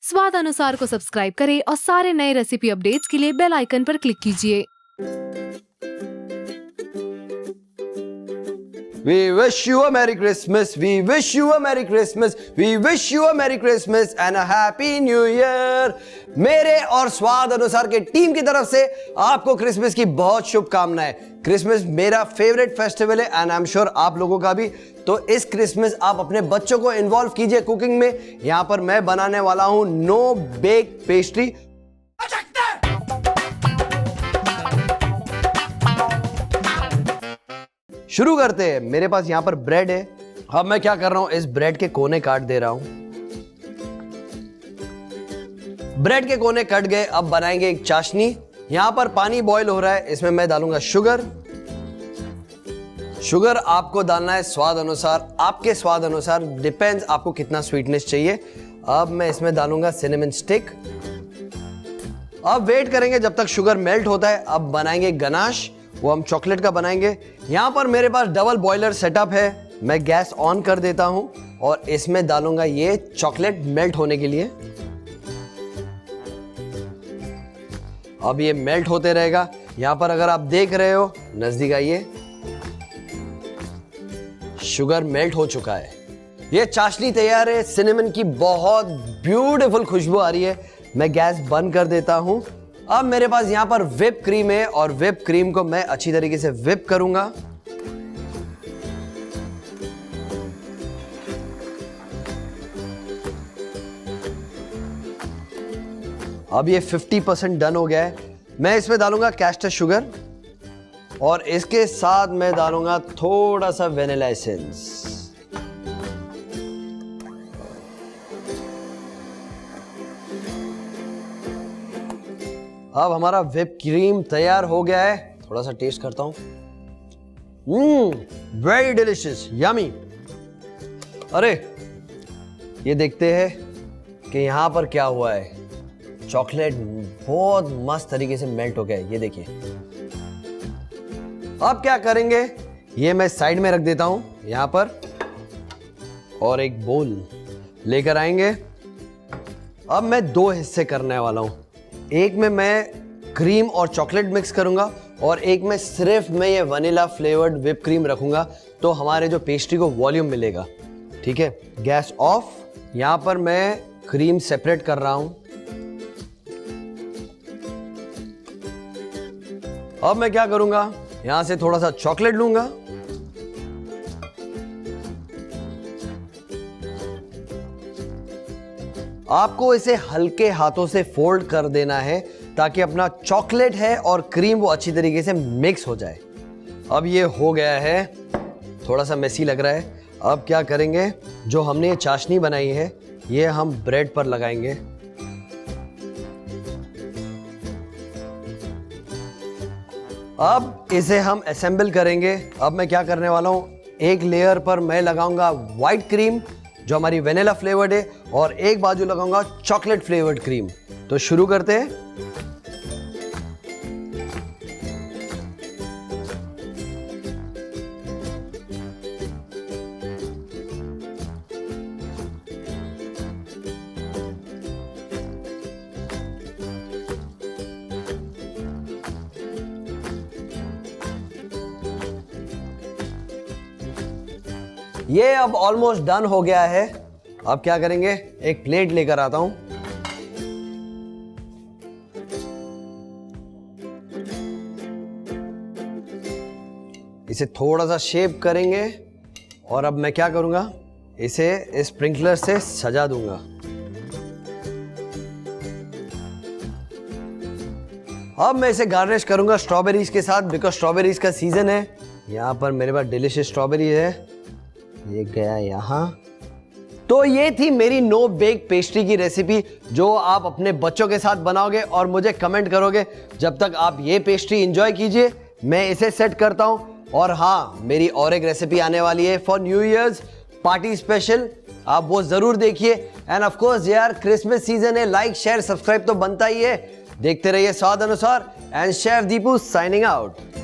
स्वाद अनुसार को सब्सक्राइब करें और सारे नए रेसिपी अपडेट्स के लिए बेल आइकन पर क्लिक कीजिए। We wish you a Merry Christmas. We wish you a Merry Christmas. We wish you a Merry Christmas and a Happy New Year. मेरे और स्वाद अनुसार के टीम की तरफ से आपको क्रिसमस की बहुत शुभकामनाएं। क्रिसमस मेरा फेवरेट फेस्टिवल है एंड आई एम श्योर आप लोगों का भी। तो इस क्रिसमस आप अपने बच्चों को इन्वॉल्व कीजिए कुकिंग में। यहाँ पर मैं बनाने वाला हूँ नो बेक पेस्ट्री। शुरू करते हैं। मेरे पास यहां पर ब्रेड है। अब मैं क्या कर रहा हूं, इस ब्रेड के कोने काट दे रहा हूं। ब्रेड के कोने कट गए। अब बनाएंगे एक चाशनी। यहां पर पानी बॉईल हो रहा है, इसमें मैं डालूंगा शुगर। शुगर आपको डालना है स्वाद अनुसार, आपके स्वाद अनुसार, डिपेंड्स आपको कितना स्वीटनेस चाहिए। अब मैं इसमें डालूंगा सिनेमन स्टिक। अब वेट करेंगे जब तक शुगर मेल्ट होता है। अब बनाएंगे गनाश, वो हम चॉकलेट का बनाएंगे। यहां पर मेरे पास डबल बॉयलर सेटअप है। मैं गैस ऑन कर देता हूं और इसमें डालूंगा ये चॉकलेट मेल्ट होने के लिए। अब ये मेल्ट होते रहेगा। यहां पर अगर आप देख रहे हो, नजदीक आइए, शुगर मेल्ट हो चुका है। ये चाशनी तैयार है। सिनेमन की बहुत ब्यूटीफुल खुशबू आ रही है। मैं गैस बंद कर देता हूं। अब मेरे पास यहां पर व्हिप क्रीम है और व्हिप क्रीम को मैं अच्छी तरीके से व्हिप करूंगा। अब ये 50% डन हो गया है। मैं इसमें डालूंगा कैस्टर शुगर और इसके साथ मैं डालूंगा थोड़ा सा वेनिला एसेंस। अब हमारा व्हिप क्रीम तैयार हो गया है। थोड़ा सा टेस्ट करता हूं। Very delicious, yummy. अरे ये देखते हैं कि यहां पर क्या हुआ है। चॉकलेट बहुत मस्त तरीके से मेल्ट हो गया है, ये देखिए। अब क्या करेंगे, ये मैं साइड में रख देता हूं यहां पर और एक बोल लेकर आएंगे। अब मैं दो हिस्से करने वाला हूं। एक में मैं क्रीम और चॉकलेट मिक्स करूंगा और एक में सिर्फ मैं ये वनीला फ्लेवर्ड व्हिप क्रीम रखूंगा, तो हमारे जो पेस्ट्री को वॉल्यूम मिलेगा। ठीक है, गैस ऑफ। यहां पर मैं क्रीम सेपरेट कर रहा हूं। अब मैं क्या करूंगा, यहां से थोड़ा सा चॉकलेट लूंगा। आपको इसे हल्के हाथों से फोल्ड कर देना है ताकि अपना चॉकलेट है और क्रीम वो अच्छी तरीके से मिक्स हो जाए। अब ये हो गया है, थोड़ा सा मेसी लग रहा है। अब क्या करेंगे, जो हमने ये चाशनी बनाई है ये हम ब्रेड पर लगाएंगे। अब इसे हम असेंबल करेंगे। अब मैं क्या करने वाला हूं, एक लेयर पर मैं लगाऊंगा व्हाइट क्रीम जो हमारी वेनिला फ्लेवर्ड है और एक बाजू लगाऊंगा चॉकलेट फ्लेवर्ड क्रीम। तो शुरू करते हैं। ये अब ऑलमोस्ट डन हो गया है। अब क्या करेंगे, एक प्लेट लेकर आता हूं। इसे थोड़ा सा शेप करेंगे और अब मैं क्या करूंगा, इसे स्प्रिंकलर से सजा दूंगा। अब मैं इसे गार्निश करूंगा स्ट्रॉबेरीज के साथ, बिकॉज स्ट्रॉबेरीज का सीजन है। यहां पर मेरे पास डिलीशियस स्ट्रॉबेरी है, ये गया यहां। तो ये थी मेरी नो बेक पेस्ट्री की रेसिपी जो आप अपने बच्चों के साथ बनाओगे और मुझे कमेंट करोगे। जब तक आप ये पेस्ट्री एंजॉय कीजिए, मैं इसे सेट करता हूं। और हाँ, मेरी और एक रेसिपी आने वाली है for new years party special, आप वो जरूर देखिए। एंड ऑफ कोर्स यार, क्रिसमस सीजन है, लाइक शेयर सब्सक्राइब तो बनता ही है। देखते रहिए स्वाद अनुसार and chef Deepu signing out.